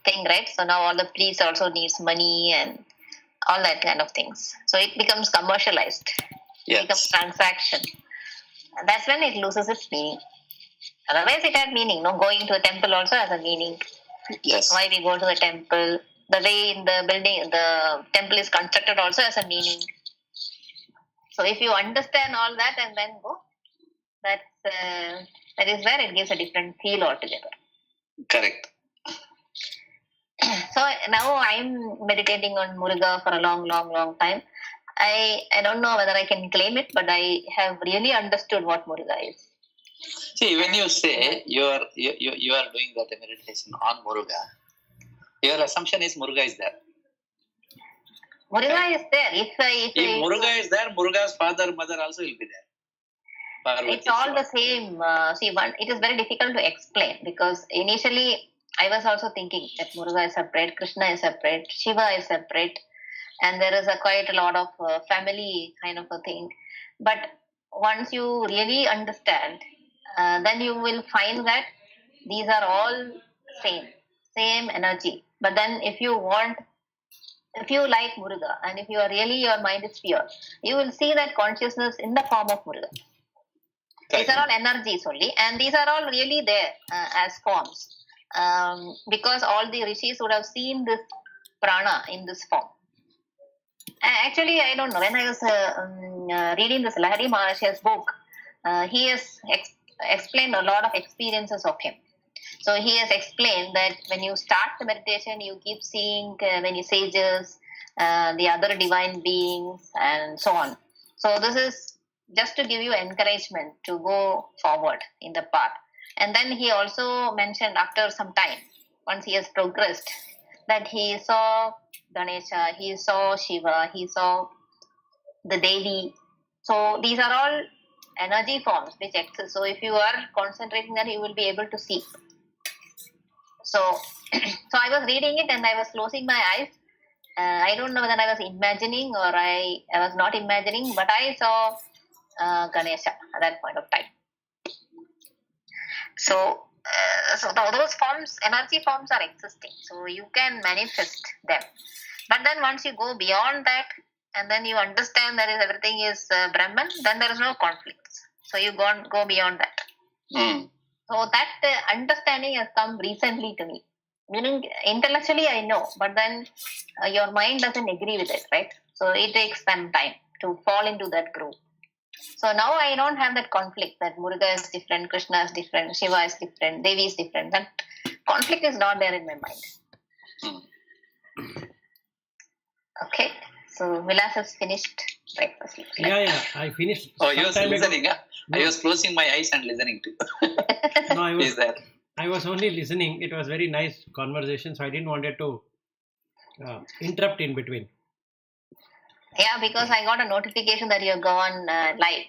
thing, right? So now all the priests also needs money and all that kind of things. So it becomes commercialized. It becomes transaction. And that's when it loses its meaning. Otherwise, it had meaning. No, going to a temple also has a meaning. Yes. Why we go to the temple? The way in the building, the temple is constructed also has a meaning. So if you understand all that and then go, that is where it gives a different feel altogether. Correct. So now I'm meditating on Muruga for a long time. I don't know whether I can claim it, but I have really understood what Muruga is. See, when you say you are doing that meditation on Muruga, your assumption is Muruga is there. Muruga is there. If Muruga is there, Muruga's father, mother also will be there. Parvati, it's all the same. It is very difficult to explain because initially I was also thinking that Muruga is separate, Krishna is separate, Shiva is separate, and there is quite a lot of family kind of a thing. But once you really understand, then you will find that these are all same energy. But then if you like Muruga and if you are really, your mind is pure, you will see that consciousness in the form of Muruga. These are all energies only, and these are all really there as forms. Because all the rishis would have seen this prana in this form. Actually, I don't know. When I was reading this Lahari Maharashi's book, he has explained a lot of experiences of him. So he has explained that when you start the meditation, you keep seeing many sages, the other divine beings, and so on. So this is just to give you encouragement to go forward in the path. And then he also mentioned after some time, once he has progressed, that he saw Ganesha, he saw Shiva, he saw the deity. So these are all energy forms which exist. So if you are concentrating there, you will be able to see. So I was reading it and I was closing my eyes. I don't know whether I was imagining or I was not imagining, but I saw Ganesha at that point of time. So those forms, energy forms are existing. So you can manifest them. But then once you go beyond that and then you understand that everything is Brahman, then there is no conflicts. So you go beyond that. So that understanding has come recently to me. Meaning intellectually I know, but then your mind doesn't agree with it, right? So it takes some time to fall into that groove. So now I don't have that conflict that Muruga is different, Krishna is different, Shiva is different, Devi is different. That conflict is not there in my mind. Okay, so Vilas has finished breakfast. Yeah, I finished. Oh, you was listening, huh? No. I was closing my eyes and listening to you. No, I was only listening. It was very nice conversation, so I didn't want it to interrupt in between. Yeah, because I got a notification that you're gone live.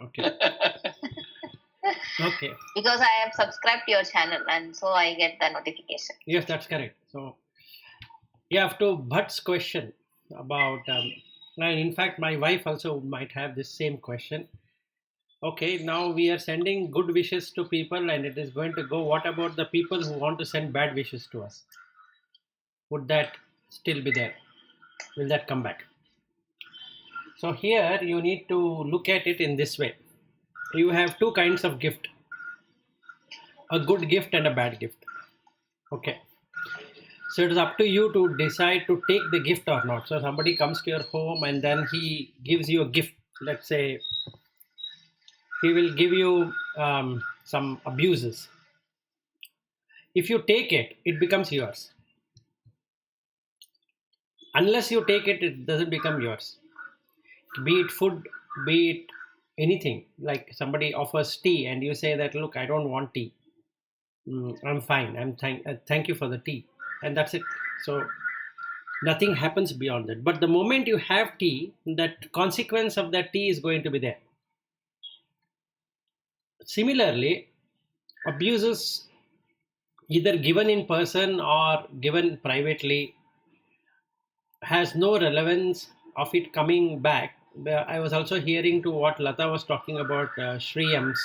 Okay. Okay. Because I have subscribed to your channel and so I get the notification. Yes, that's correct. So, yeah, to Bhatt's question about, and in fact, my wife also might have this same question. Okay, now we are sending good wishes to people and it is going to go. What about the people who want to send bad wishes to us? Would that still be there? Will that come back? So here you need to look at it in this way. You have two kinds of gift. A good gift and a bad gift. Okay. So it is up to you to decide to take the gift or not. So somebody comes to your home and then he gives you a gift. Let's say he will give you some abuses. If you take it, it becomes yours. Unless you take it, it doesn't become yours. Be it food, be it anything. Like somebody offers tea and you say that, look, I don't want tea. I'm fine. Thank you for the tea. And that's it. So nothing happens beyond that. But the moment you have tea, that consequence of that tea is going to be there. Similarly, abuses either given in person or given privately has no relevance of it coming back. I was also hearing to what Lata was talking about Shriyams.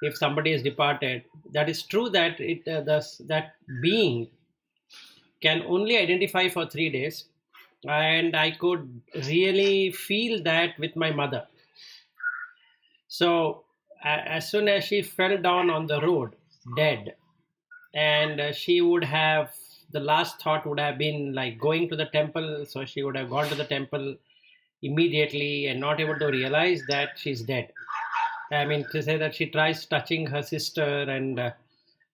if somebody is departed, that is true that that being can only identify for 3 days, and I could really feel that with my mother. So as soon as she fell down on the road, dead, and she would have, the last thought would have been like going to the temple. So she would have gone to the temple immediately and not able to realize that she's dead. I mean, to say that she tries touching her sister and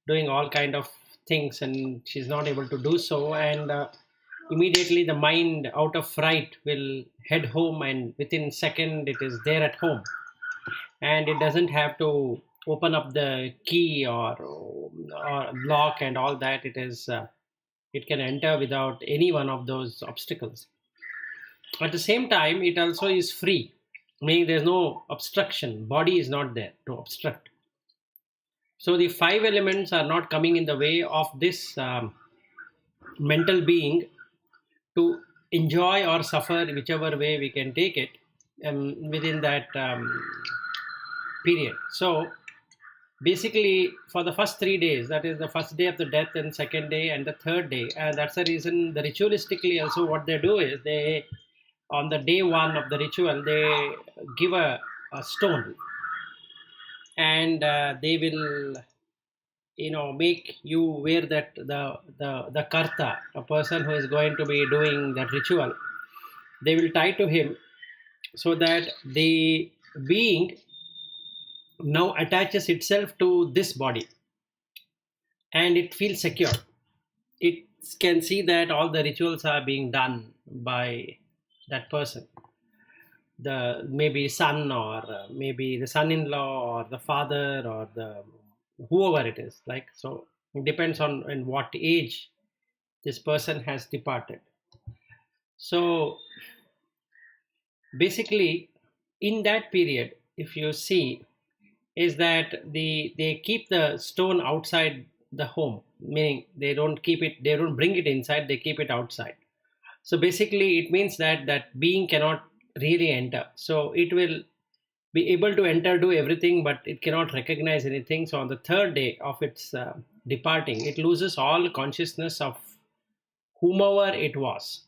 doing all kind of things, and she's not able to do so, and immediately the mind, out of fright, will head home, and within second it is there at home, and it doesn't have to open up the key or lock and all that. It can enter without any one of those obstacles. At the same time, it also is free, meaning there's no obstruction. Body is not there to obstruct. So the five elements are not coming in the way of this mental being to enjoy or suffer, whichever way we can take it, within that period. So basically, for the first 3 days, that is the first day of the death and second day and the third day, and that's the reason the ritualistically also what they do is they, on the day one of the ritual, they give a stone, and they will, make you wear that the karta, a person who is going to be doing that ritual. They will tie to him so that the being now attaches itself to this body, and it feels secure. It can see that all the rituals are being done by that person, the maybe son, or maybe the son-in-law, or the father, or the whoever it is, like, so it depends on in what age this person has departed. So basically, in that period, if you see, is that they keep the stone outside the home, meaning they don't keep it, they don't bring it inside, they keep it outside. So basically it means that that being cannot really enter. So it will be able to enter, do everything, but it cannot recognize anything. So on the third day of its departing, it loses all consciousness of whomever it was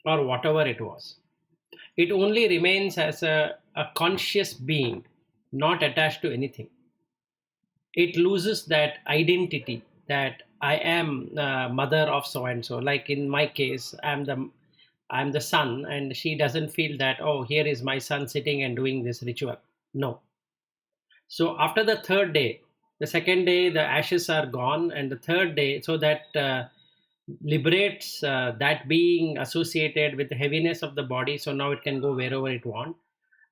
or whatever it was. It only remains as a conscious being, not attached to anything. It loses that identity that I am mother of so and so. Like in my case, I'm the son, and she doesn't feel that, oh, here is my son sitting and doing this ritual. No. So after the third day, the second day the ashes are gone, and the third day, so that liberates that being associated with the heaviness of the body. So now it can go wherever it wants.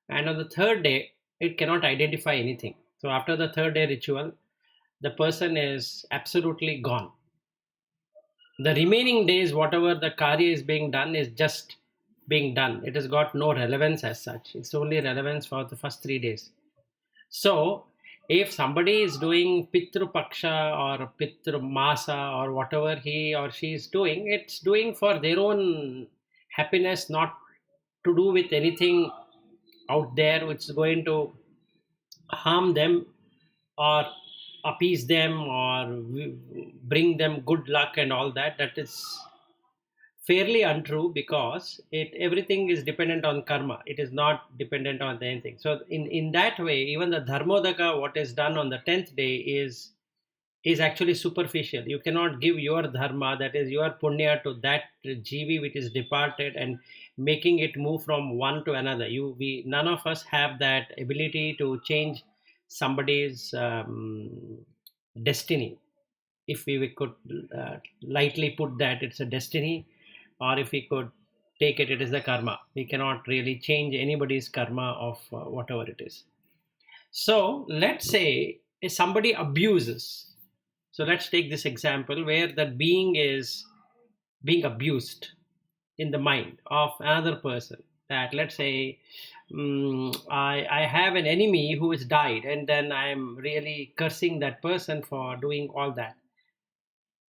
And on the third day, it cannot identify anything. So after the third day ritual, the person is absolutely gone. The remaining days, whatever the karya is being done, is just being done. It has got no relevance as such. It's only relevance for the first 3 days. So if somebody is doing Pitru Paksha or Pitru Masa or whatever he or she is doing, it's doing for their own happiness, not to do with anything out there which is going to harm them or appease them or bring them good luck and all that. That is fairly untrue, because everything is dependent on karma. It is not dependent on anything. So in that way, even the dharmodaka, what is done on the 10th day, is actually superficial. You cannot give your dharma, that is your punya, to that jivi which is departed and making it move from one to another. None of us have that ability to change somebody's destiny. If we could lightly put that it's a destiny, or if we could take it, it is the karma. We cannot really change anybody's karma of whatever it is. So let's say if somebody abuses. So let's take this example where that being is being abused in the mind of another person. That, let's say, I have an enemy who has died, and then I'm really cursing that person for doing all that.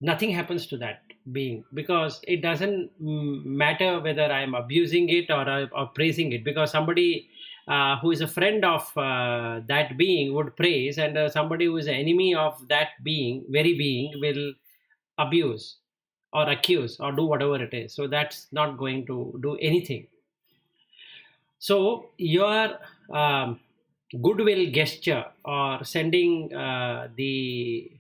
Nothing happens to that being, because it doesn't matter whether I'm abusing it or praising it, because somebody who is a friend of that being would praise, and somebody who is an enemy of that being, very being, will abuse or accuse or do whatever it is. So that's not going to do anything. So your goodwill gesture or sending the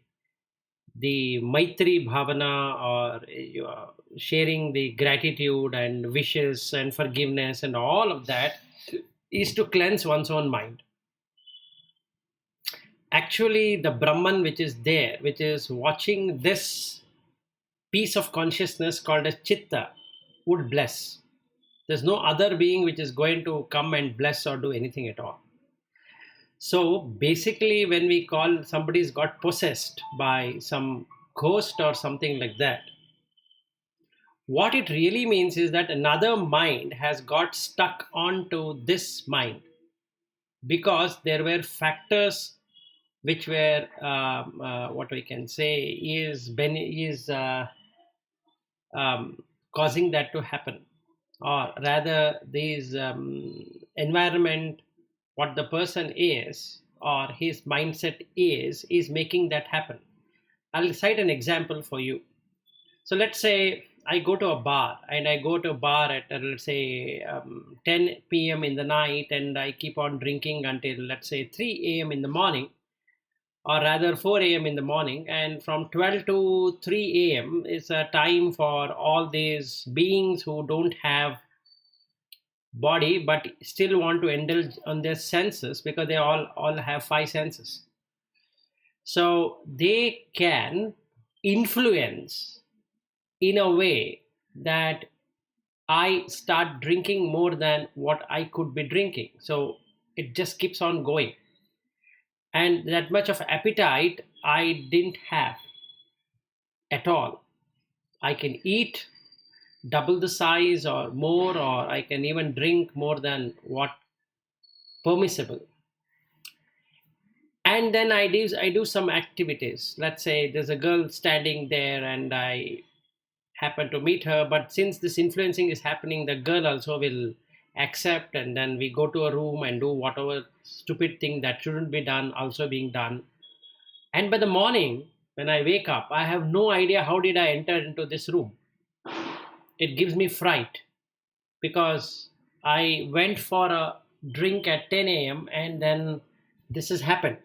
Maitri Bhavana, or you are sharing the gratitude and wishes and forgiveness and all of that, is to cleanse one's own mind. Actually, the Brahman which is there, which is watching this piece of consciousness called as Chitta, would bless. There's no other being which is going to come and bless or do anything at all. So basically, when we call somebody's got possessed by some ghost or something like that, what it really means is that another mind has got stuck onto this mind, because there were factors which were what we can say is causing that to happen, or rather these environment, what the person is or his mindset is making that happen. I'll cite an example for you. So let's say I go to a bar, and I go to a bar at let's say 10 p.m. in the night, and I keep on drinking until let's say 3 a.m. in the morning, or rather 4 a.m. in the morning. And from 12 to 3 a.m. is a time for all these beings who don't have body but still want to indulge on their senses, because they all have five senses. So they can influence in a way that I start drinking more than what I could be drinking. So it just keeps on going. And that much of appetite I didn't have at all. I can eat double the size or more, or I can even drink more than what permissible. And then I do some activities. Let's say there's a girl standing there, and I happen to meet her, but since this influencing is happening, the girl also will accept, and then we go to a room and do whatever stupid thing that shouldn't be done also being done. And by the morning, when I wake up, I have no idea how did I enter into this room. It gives me fright, because I went for a drink at 10 a.m. and then this has happened.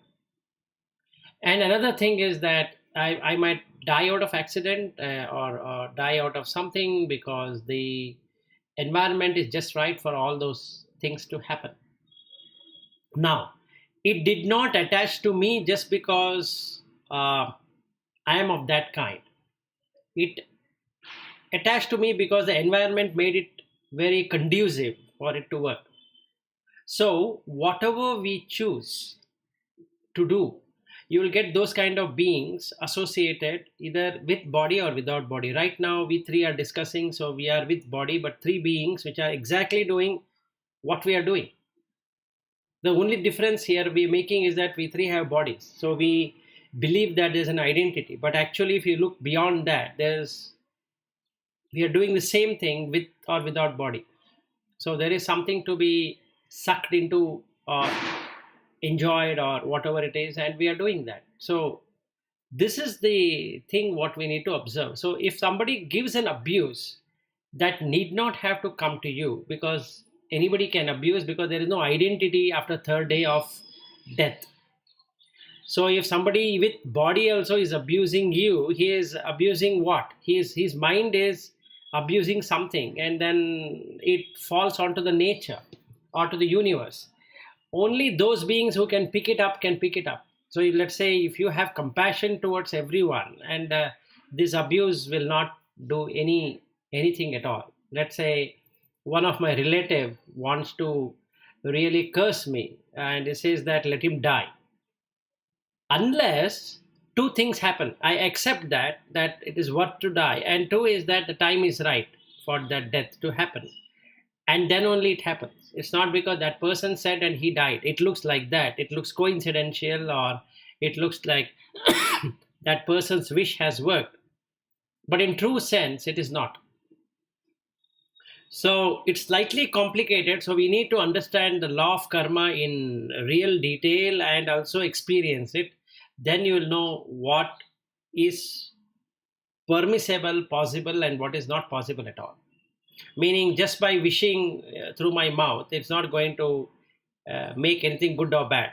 And another thing is that I might die out of accident, or die out of something, because the environment is just right for all those things to happen. Now, it did not attach to me just because I am of that kind. It attached to me because the environment made it very conducive for it to work. So whatever we choose to do, you will get those kind of beings associated either with body or without body. Right now we three are discussing, so we are with body, but three beings which are exactly doing what we are doing. The only difference here we are making is that we three have bodies, so we believe that there's an identity, but actually if you look beyond that, we are doing the same thing with or without body. So there is something to be sucked into or enjoyed or whatever it is, and we are doing that. So this is the thing what we need to observe. So if somebody gives an abuse, that need not have to come to you, because anybody can abuse, because there is no identity after third day of death. So if somebody with body also is abusing you, he is abusing what? His mind is abusing something, and then it falls onto the nature or to the universe. Only those beings who can pick it up can pick it up. So let's say if you have compassion towards everyone, and this abuse will not do anything at all. Let's say one of my relative wants to really curse me, and he says that let him die. Unless two things happen: I accept that it is worth to die, and two is that the time is right for that death to happen, and then only it happens. It's not because that person said and he died. It looks like that, it looks coincidental, or it looks like that person's wish has worked, but in true sense it is not. So it's slightly complicated. So we need to understand the law of karma in real detail and also experience it. Then you will know what is permissible, possible, and what is not possible at all. Meaning, just by wishing through my mouth, it's not going to make anything good or bad.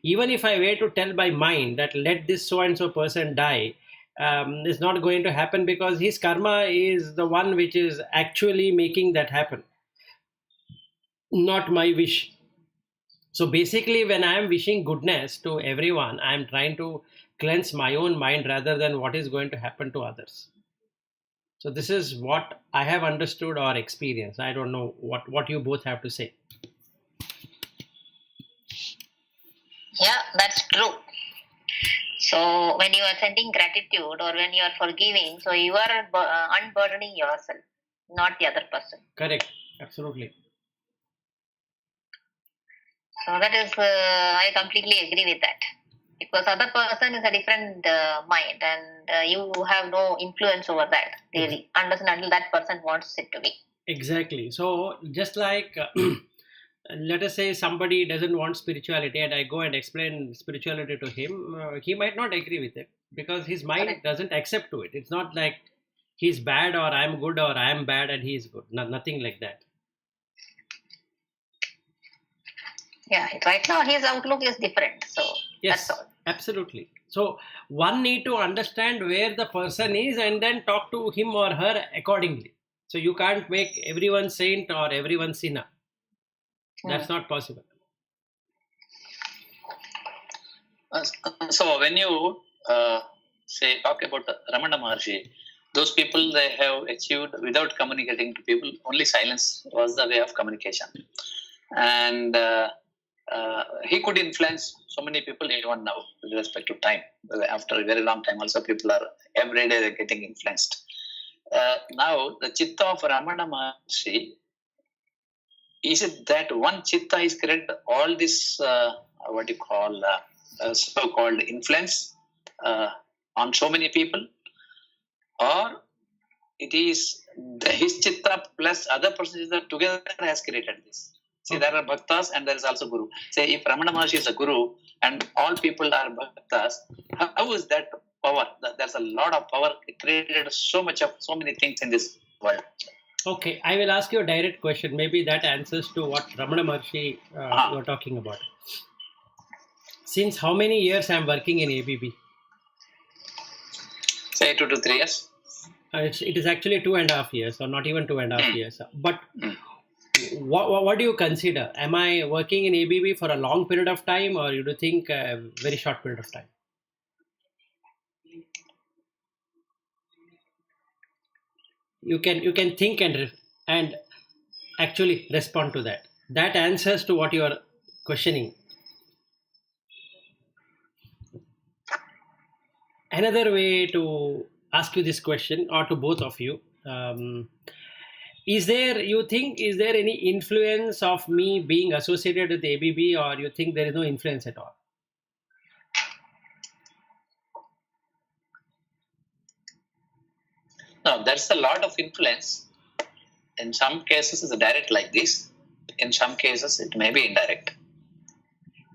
Even if I were to tell by mind that let this so and so person die, it's not going to happen because his karma is the one which is actually making that happen, not my wish. So basically, when I am wishing goodness to everyone, I am trying to cleanse my own mind rather than what is going to happen to others. So this is what I have understood or experienced. I don't know what you both have to say. Yeah, that's true. So when you are sending gratitude or when you are forgiving, so you are unburdening yourself, not the other person. Correct. Absolutely. So that is, I completely agree with that. Because other person is a different mind, and you have no influence over that really, unless and until that person wants it to be. Exactly. So just like let us say somebody doesn't want spirituality and I go and explain spirituality to him, he might not agree with it because his mind Correct. doesn't accept to it. It's not like he's bad or I'm good or I'm bad and he's good. No, nothing like that. Yeah, right now his outlook is different. So Yes, that's all. absolutely. So one need to understand where the person is and then talk to him or her accordingly. So you can't make everyone saint or everyone sinner. That's not possible. So when you say talk about Ramana Maharshi, those people they have achieved without communicating to people. Only silence was the way of communication, and he could influence so many people even now with respect to time. After a very long time, also people are every day they're getting influenced. Now the chitta of Ramana Maharshi, is it that one chitta is created all this what you call so-called influence on so many people, or it is his chitta plus other persons that together has created this? See, there are bhaktas and there is also guru. Say, if Ramana Maharshi is a guru and all people are bhaktas, how is that power? There's a lot of power. It created so many things in this world. Okay, I will ask you a direct question. Maybe that answers to what Ramana Maharshi you are talking about. Since how many years I am working in ABB? Say 2 to 3 years. It is actually 2.5 years, or not even 2.5 years. But what do you consider? Am I working in ABB for a long period of time, or you do think a very short period of time? You can think and actually respond to that. That answers to what you are questioning. Another way to ask you this question, or to both of you, is there any influence of me being associated with ABB, or you think there is no influence at all? No, there's a lot of influence. In some cases, it's direct like this. In some cases, it may be indirect.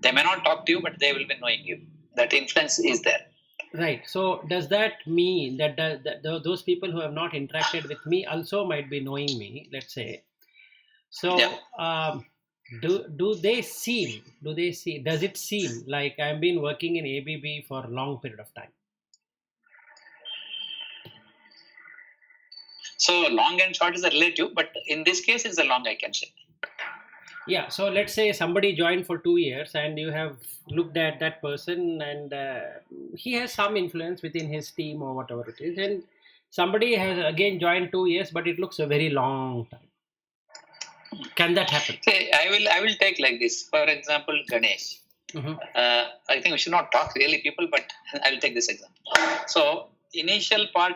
They may not talk to you, but they will be knowing you. That influence is there. Right. So does that mean that those people who have not interacted with me also might be knowing me? Let's say. So do they see? Does it seem like I've been working in ABB for a long period of time? So long and short is a relative, but in this case, it's a long, I can say. Yeah. So let's say somebody joined for 2 years, and you have looked at that person, and he has some influence within his team or whatever it is, and somebody has again joined 2 years, but it looks a very long time. Can that happen? See, I will take like this. For example, Ganesh. I think we should not talk really people, but I will take this example. So initial part,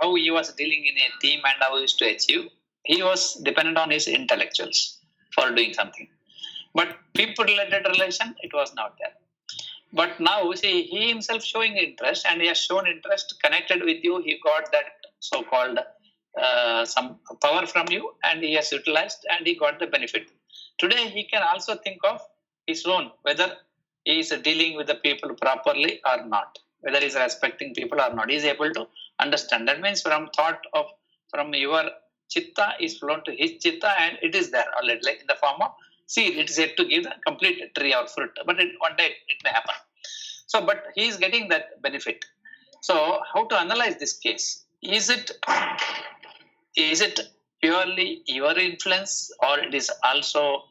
how he was dealing in a team and how he used to achieve, he was dependent on his intellectuals for doing something. But people-related relation, it was not there. But now, see, he himself showing interest, and he has shown interest, connected with you, he got that so-called some power from you, and he has utilized and he got the benefit. Today he can also think of his own, whether he is dealing with the people properly or not, whether he is respecting people or not. He is able to understand. That means from your chitta is flown to his chitta, and it is there already, like in the form of seed. It is yet to give the complete tree or fruit, but one day it may happen. So, but he is getting that benefit. So, how to analyze this case? Is it purely your influence, or it is also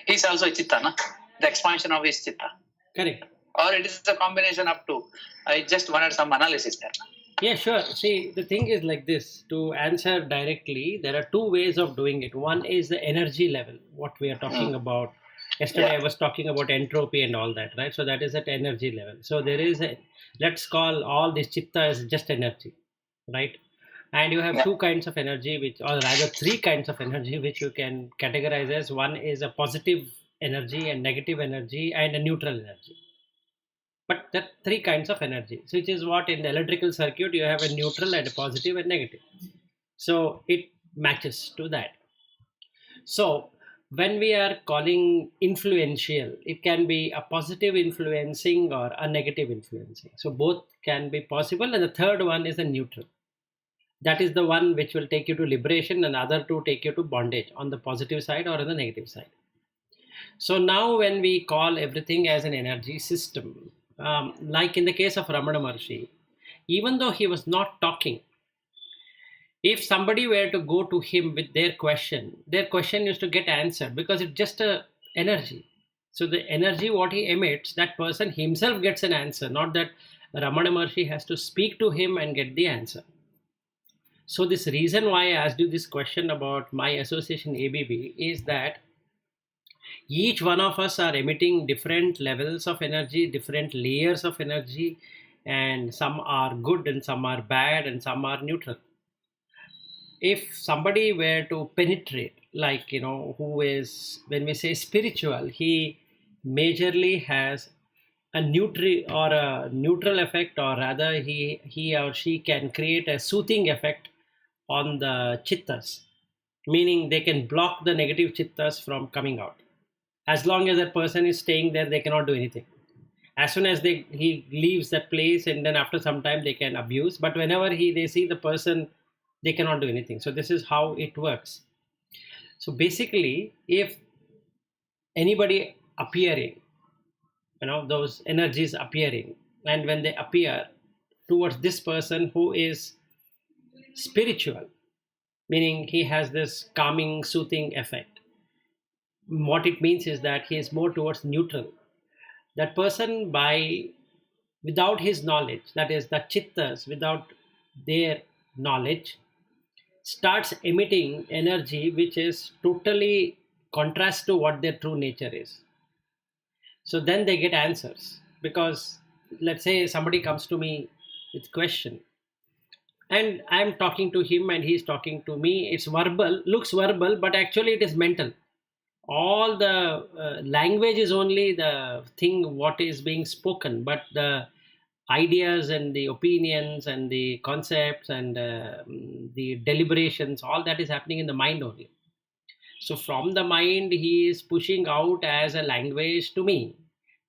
he's also chitta, na? The expansion of his chitta? Correct. Or it is a combination of two? I just wanted some analysis there. Yeah, sure. See, the thing is like this. To answer directly, there are two ways of doing it. One is the energy level, what we are talking about. Yesterday, I was talking about entropy and all that, right? So that is at energy level. So there is let's call all this chitta as just energy, right? And you have two kinds of energy, or rather three kinds of energy, which you can categorize as: one is a positive energy, and negative energy, and a neutral energy. But there are three kinds of energy, which is what in the electrical circuit you have a neutral and a positive and negative. So it matches to that. So when we are calling influential, it can be a positive influencing or a negative influencing. So both can be possible. And the third one is a neutral. That is the one which will take you to liberation, and other two take you to bondage on the positive side or on the negative side. So now when we call everything as an energy system, like in the case of Ramana Maharshi, even though he was not talking, if somebody were to go to him with their question used to get answered, because it's just a energy. So the energy what he emits, that person himself gets an answer, not that Ramana Maharshi has to speak to him and get the answer. So this reason why I asked you this question about my association ABB is that each one of us are emitting different levels of energy, different layers of energy, and some are good and some are bad and some are neutral. If somebody were to penetrate, like, who is, when we say spiritual, he majorly has a neutral effect, or rather he or she can create a soothing effect on the chittas, meaning they can block the negative chittas from coming out. As long as that person is staying there, they cannot do anything. As soon as he leaves that place, and then after some time they can abuse, but whenever they see the person, they cannot do anything. So this is how it works. So basically, if anybody appearing, those energies appearing, and when they appear towards this person who is spiritual, meaning he has this calming, soothing effect, what it means is that he is more towards neutral. That person, without his knowledge, that is the chittas, without their knowledge, starts emitting energy which is totally contrast to what their true nature is. So then they get answers, because let's say somebody comes to me with question, and I'm talking to him and he's talking to me. It's verbal, looks verbal, but actually it is mental. All the language is only the thing what is being spoken, but the ideas and the opinions and the concepts and the deliberations, all that is happening in the mind only. So from the mind, he is pushing out as a language to me,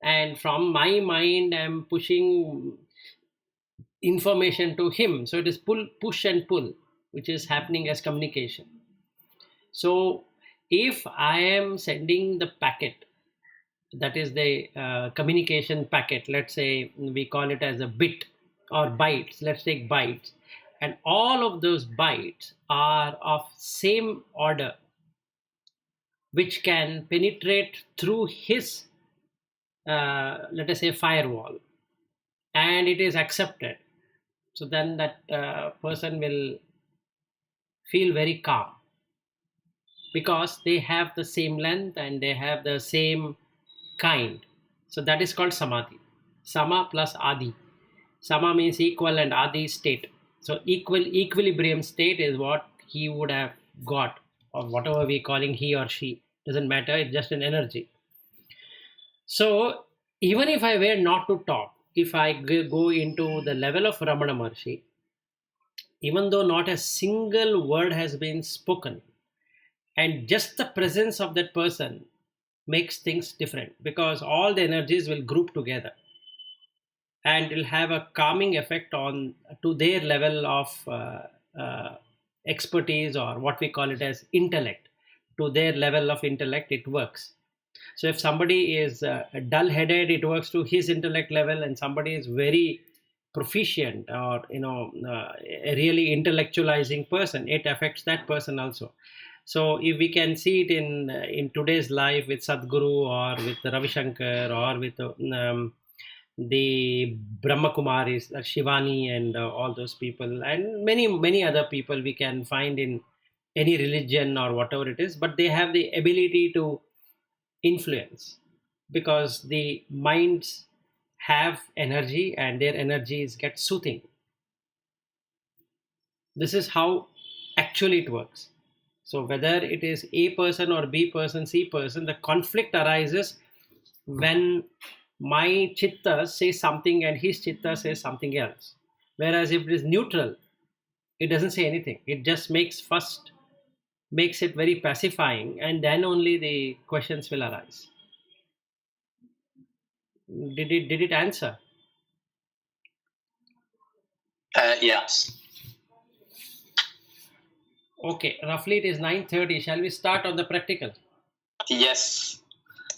and from my mind, I'm pushing information to him. So it is push and pull, which is happening as communication. So if I am sending the packet, that is the communication packet, let's say we call it as a bit or bytes, let's take bytes, and all of those bytes are of same order, which can penetrate through his let us say firewall, and it is accepted. So then that person will feel very calm, because they have the same length and they have the same kind. So that is called samadhi. Sama plus adi. Sama means equal and adi state. So equilibrium state is what he would have got, or whatever we calling he or she, doesn't matter, it's just an energy. So even if I were not to talk, if I go into the level of Ramana Maharshi, even though not a single word has been spoken, and just the presence of that person makes things different, because all the energies will group together and will have a calming effect on to their level of expertise, or what we call it as intellect. To their level of intellect, it works. So if somebody is dull headed, it works to his intellect level, and somebody is very proficient, or a really intellectualizing person, it affects that person also. So if we can see it in today's life with Sadhguru, or with Ravi Shankar, or with the Brahma Kumaris, Shivani, and all those people, and many other people we can find in any religion or whatever it is, but they have the ability to influence, because the minds have energy, and their energies get soothing. This is how actually it works. So whether it is A person or B person, C person, the conflict arises when my chitta says something and his chitta says something else. Whereas if it is neutral, it doesn't say anything. It just makes it very pacifying, and then only the questions will arise. Did it answer? Yes. Okay, roughly it is 9:30. Shall we start on the practical? Yes.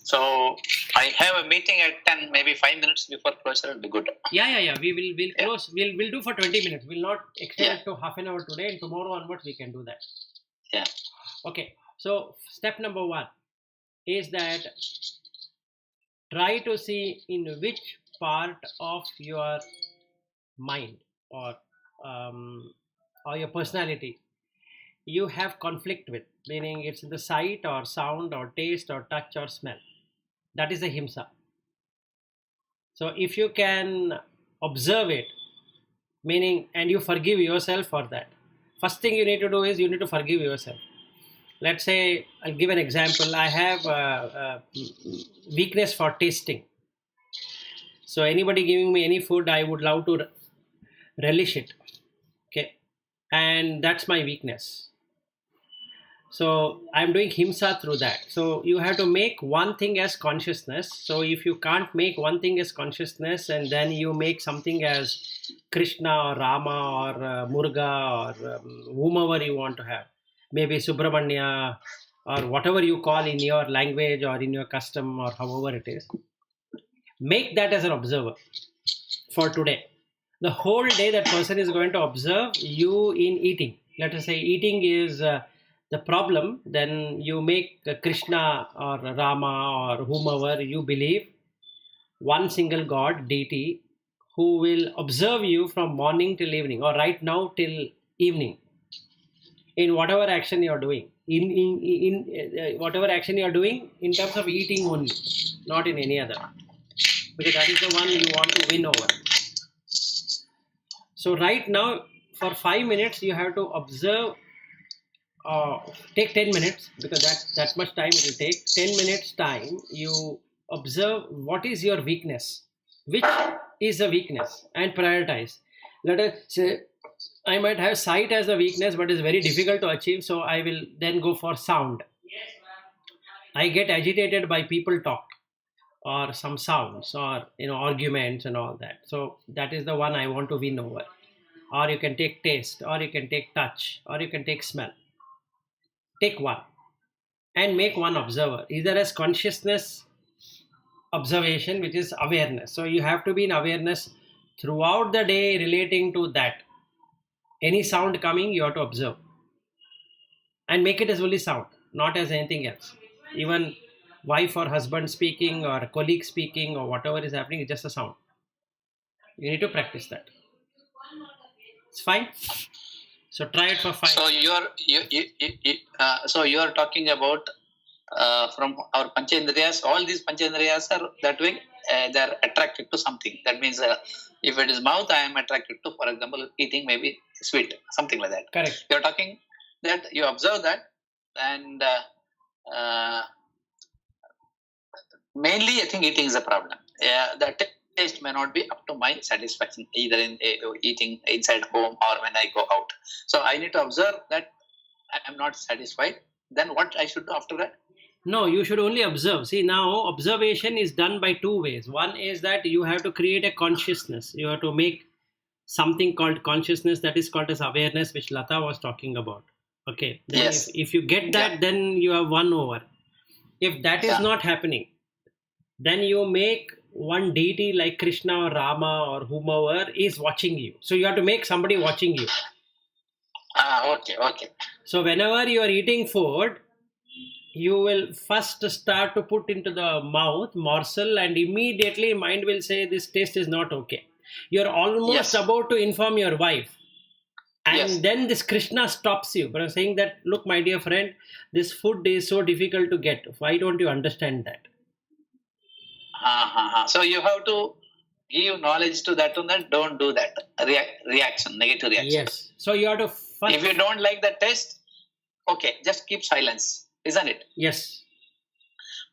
So I have a meeting at 10, maybe 5 minutes before closure will be good. Yeah. We'll close. We'll do for 20 minutes. We'll not extend it to half an hour today, and tomorrow onwards we can do that. Yeah. Okay. So step number 1 is that try to see in which part of your mind, or your personality you have conflict with, meaning it's in the sight or sound or taste or touch or smell. That is the himsa. So if you can observe it, meaning, and you forgive yourself for that, first thing you need to do is you need to forgive yourself. Let's say, I'll give an example. I have a weakness for tasting. So anybody giving me any food, I would love to relish it. Okay, and that's my weakness. So I'm doing himsa through that. So you have to make one thing as consciousness. So if you can't make one thing as consciousness, and then you make something as Krishna or Rama or Muruga, or whomever you want to have, maybe Subramanya, or whatever you call in your language or in your custom, or however it is, make that as an observer for today. The whole day that person is going to observe you in eating. Let us say eating is the problem, then you make Krishna or Rama or whomever you believe one single God, deity, who will observe you from morning till evening, or right now till evening, in whatever action you are doing, in whatever action you are doing in terms of eating only, not in any other, because that is the one you want to win over. So right now for 5 minutes you have to observe. Take 10 minutes, because that much time it will take. 10 minutes time you observe what is your weakness, which is a weakness, and prioritize. Let us say I might have sight as a weakness, but it's very difficult to achieve, so I will then go for sound. I get agitated by people talk or some sounds, or arguments and all that. So that is the one I want to win over. Or you can take taste, or you can take touch, or you can take smell. Take one and make one observer, either as consciousness observation, which is awareness. So you have to be in awareness throughout the day relating to that. Any sound coming, you have to observe and make it as only sound, not as anything else. Even wife or husband speaking, or colleague speaking, or whatever is happening, is just a sound. You need to practice that. It's fine. So try it for 5. So you are talking about from our panchendriyas. All these panchendriyas are that way. They are attracted to something. That means if it is mouth, I am attracted to, for example, eating maybe sweet, something like that. Correct. You are talking that you observe that, and mainly I think eating is a problem. Yeah, the taste may not be up to my satisfaction, either in eating inside home or when I go out. So I need to observe that I am not satisfied. Then what I should do after that? No, you should only observe. See, now observation is done by two ways. One is that you have to create a consciousness. You have to make something called consciousness, that is called as awareness, which Lata was talking about. Okay. Then Yes. if you get that, then you have won over. If that is not happening, then you make one deity like Krishna or Rama or whomever is watching you. So you have to make somebody watching you. Okay. So whenever you are eating food, you will first start to put into the mouth morsel, and immediately mind will say this taste is not okay. You're almost Yes. about to inform your wife, and Yes. then this Krishna stops you by saying that, look, my dear friend, this food is so difficult to get. Why don't you understand that? So you have to give knowledge to that one, that don't do that. Reaction, negative reaction. Yes. So you have to first. If you don't like the taste, okay, just keep silence, isn't it? Yes.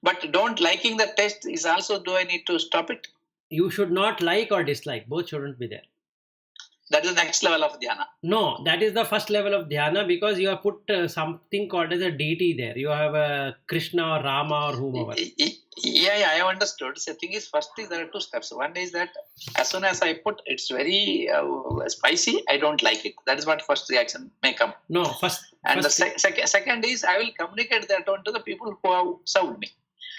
But don't liking the taste is also, do I need to stop it? You should not like or dislike. Both shouldn't be there. That is the next level of dhyana. No, that is the first level of dhyana, because you have put something called as a deity there. You have a Krishna or Rama or whomever. Yeah, I have understood. So the thing is, first is there are two steps. One is that as soon as I put it's very spicy, I don't like it. That is what first reaction may come. No, first. And first the second is I will communicate that one to the people who have served me.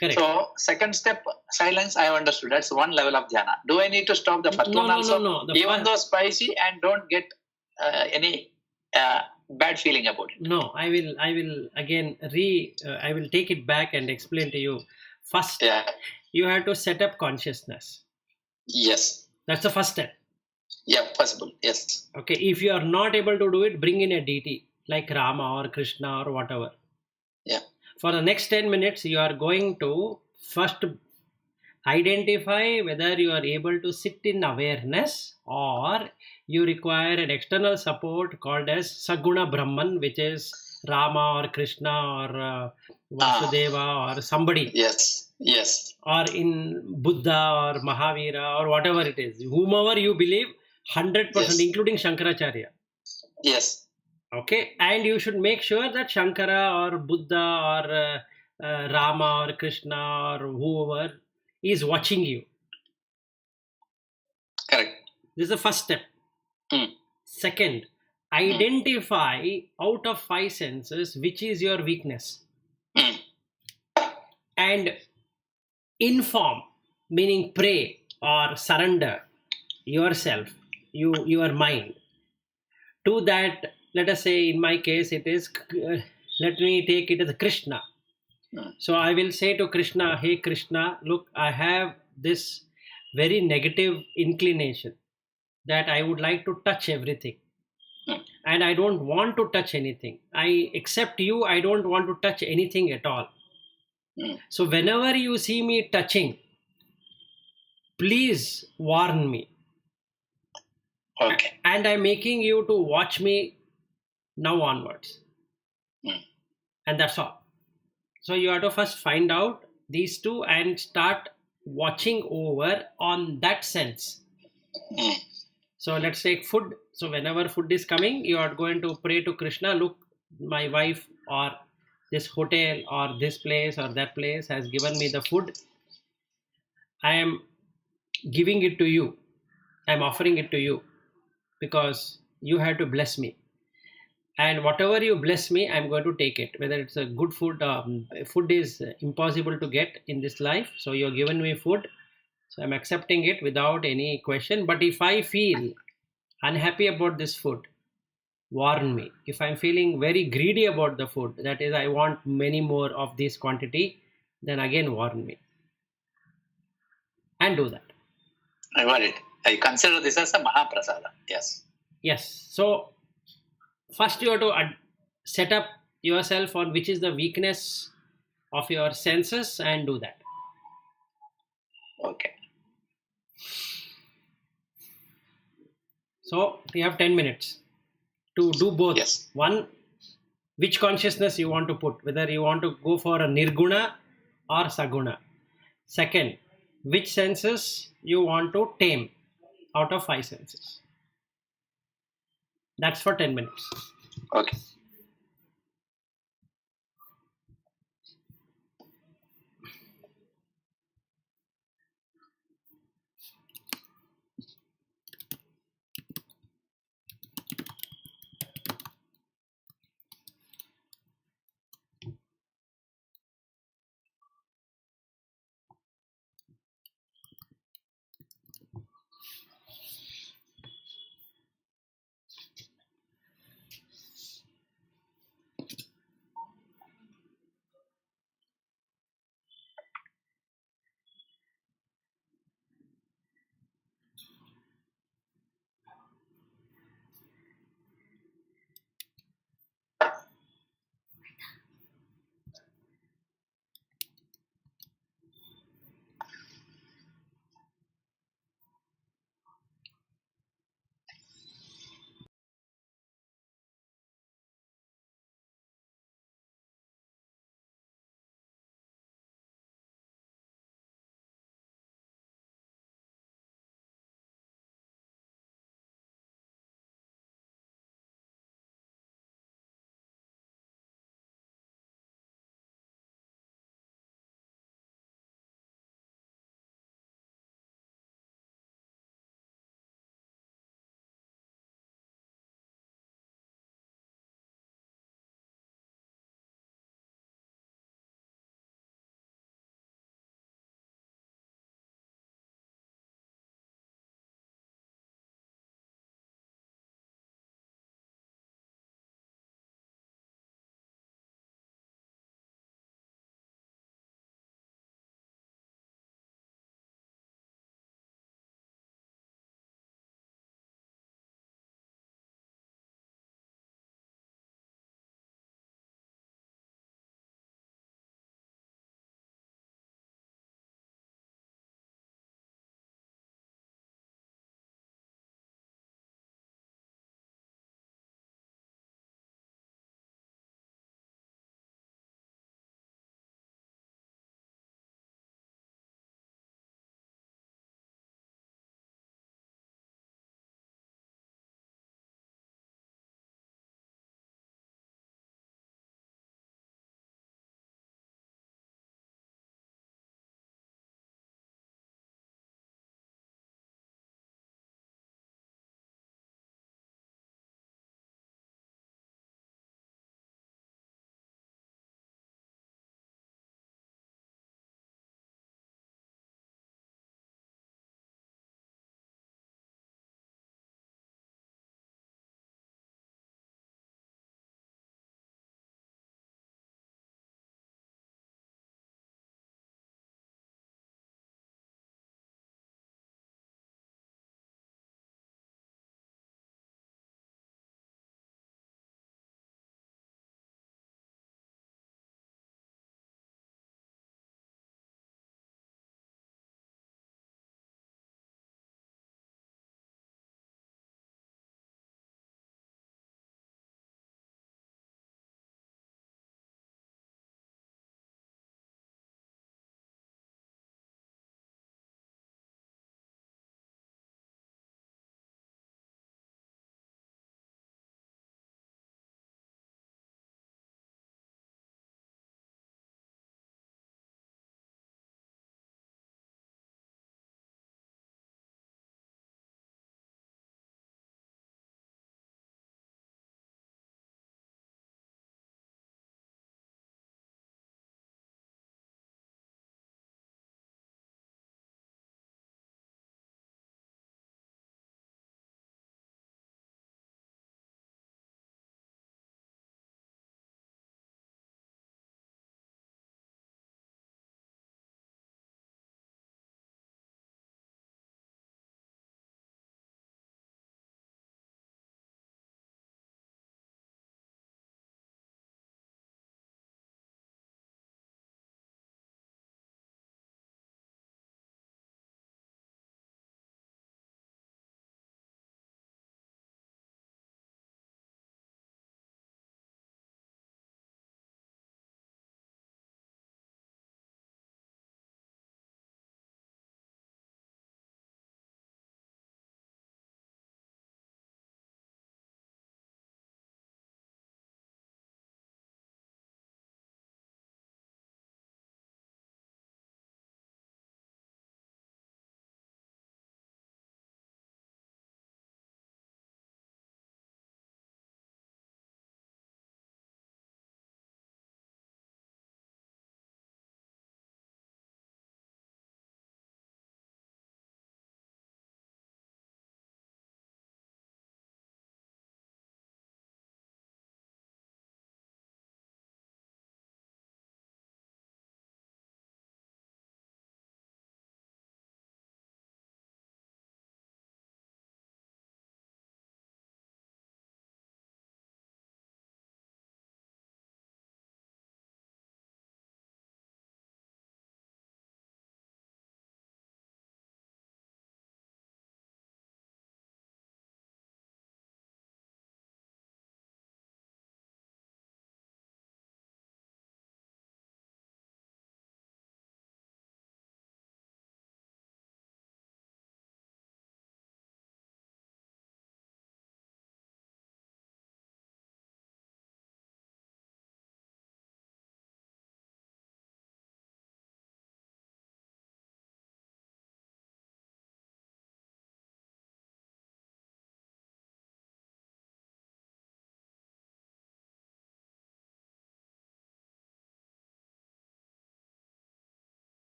correct. So second step, silence, I have understood. That's one level of dhyana. Do I need to stop the first one also? No. Even though spicy, and don't get any bad feeling about it. No, I will again I will take it back and explain to you. First, you have to set up consciousness. Yes. That's the first step. Yeah, possible. Yes. Okay, if you are not able to do it, bring in a deity like Rama or Krishna or whatever. Yeah. For the next 10 minutes, you are going to first identify whether you are able to sit in awareness, or you require an external support called as saguna brahman, which is Rama or Krishna or Vasudeva or somebody. Yes. Or in Buddha or Mahaveera or whatever it is. Whomever you believe, 100%, Yes. including Shankaracharya. Yes. Okay, and you should make sure that Shankara or Buddha or Rama or Krishna or whoever is watching you. Correct. This is the first step. Mm. Second, identify out of 5 senses which is your weakness, Mm. and inform, meaning pray or surrender yourself, your mind to that. Let us say, in my case, it is, let me take it as Krishna. So I will say to Krishna, hey Krishna, look, I have this very negative inclination that I would like to touch everything. And I don't want to touch anything. I accept you, I don't want to touch anything at all. So whenever you see me touching, please warn me. Okay. And I'm making you to watch me now onwards. And that's all. So you have to first find out these two and start watching over on that sense. So let's take food. So whenever food is coming, you are going to pray to Krishna, look, my wife or this hotel or this place or that place has given me the food. I am giving it to you. I am offering it to you because you have to bless me. And whatever you bless me, I'm going to take it. Whether it's a good food, food is impossible to get in this life. So you're given me food. So I'm accepting it without any question. But if I feel unhappy about this food, warn me. If I'm feeling very greedy about the food, that is, I want many more of this quantity, then again warn me. And do that. I got it. I consider this as a Mahaprasada. Yes. Yes. So first you have to set up yourself on which is the weakness of your senses and do that. Okay. So you have 10 minutes to do both. Yes. One, which consciousness you want to put, whether you want to go for a nirguna or saguna. Second, which senses you want to tame out of 5 senses. That's for 10 minutes. Okay.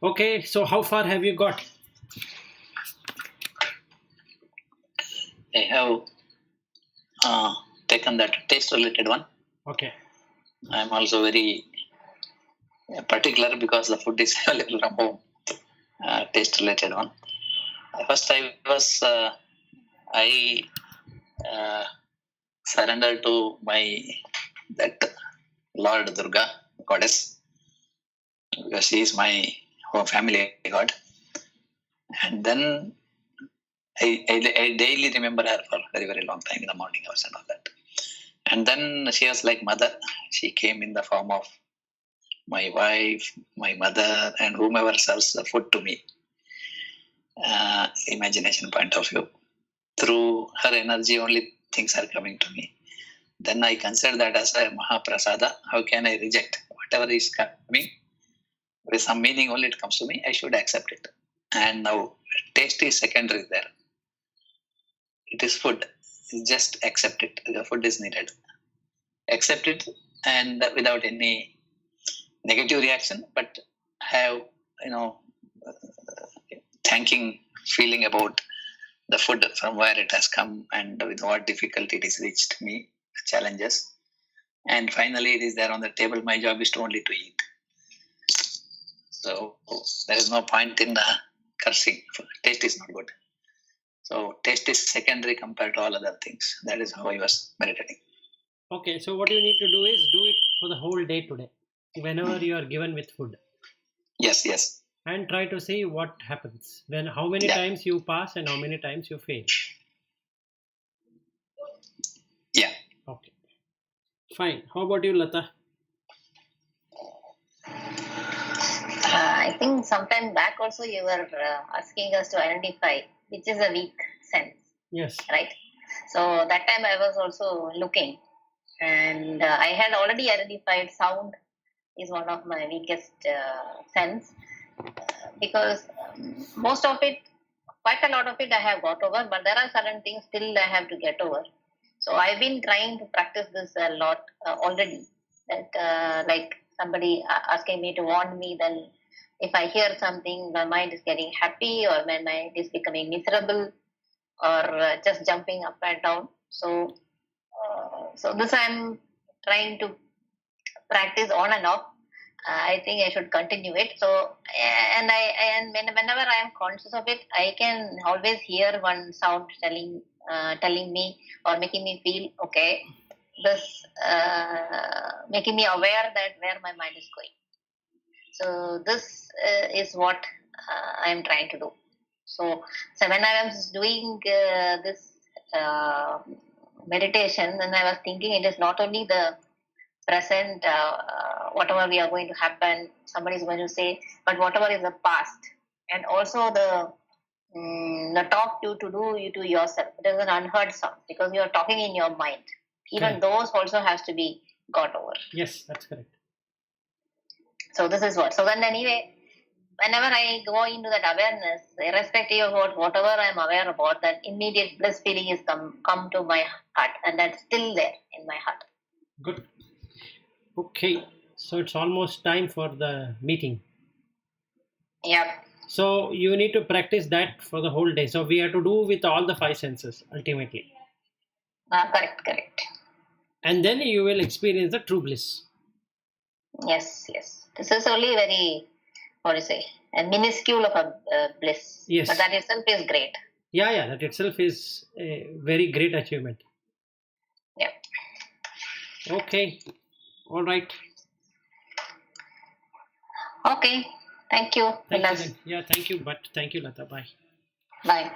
Okay, so how far have you got? I have taken that taste-related one. Okay. I am also very particular because the food is available from home. Taste-related one. First, I surrendered to that Lord Durga goddess, because she is my whole family god. And then I daily remember her for a very, very long time in the morning hours and all that. And then she was like mother. She came in the form of my wife, my mother, and whomever serves the food to me. Imagination point of view. Through her energy, only things are coming to me. Then I consider that as a Mahaprasada. How can I reject? Whatever is coming, with some meaning only it comes to me, I should accept it. And now, taste is secondary there. It is food. Just accept it. The food is needed. Accept it, and without any negative reaction, but have, thanking feeling about the food, from where it has come and with what difficulty it is reached me, challenges. And finally, it is there on the table. My job is to only to eat. So there is no point in cursing. Taste is not good. So taste is secondary compared to all other things. That is how I was meditating. Okay, so what you need to do is do it for the whole day today, whenever you are given with food, Yes. and try to see what happens. When how many Yeah. times you pass and how many times you fail. Yeah. Okay. Fine. How about you, Lata? I think sometime back also you were asking us to identify which is a weak sense, Yes. right? So that time I was also looking, and I had already identified sound is one of my weakest sense, because most of it, quite a lot of it I have got over, but there are certain things still I have to get over. So I've been trying to practice this a lot already. That like somebody asking me to warn me, then if I hear something, my mind is getting happy or my mind is becoming miserable or just jumping up and down. So this I'm trying to practice on and off. I think I should continue it. So, whenever I am conscious of it, I can always hear one sound telling me or making me feel okay. This making me aware that where my mind is going. So this is what I am trying to do. So when I was doing this meditation, then I was thinking it is not only the present, whatever we are going to happen, somebody is going to say, but whatever is the past, and also the talk you to do you to yourself. It is an unheard sound because you are talking in your mind. Even those also has to be got over. Yes, that's correct. So this is what. So then anyway, whenever I go into that awareness, irrespective of whatever I am aware about, that immediate bliss feeling is come to my heart, and that's still there in my heart. Good. Okay, so it's almost time for the meeting. Yep. So you need to practice that for the whole day. So we have to do with all the five senses ultimately. Correct. And then you will experience the true bliss. Yes. This is only very, what do you say, a minuscule of a bliss. Yes. But that itself is great. Yeah, that itself is a very great achievement. Yeah. Okay. All right. Okay. Thank you. Thank you. Yeah, thank you. But thank you, Lata. Bye. Bye.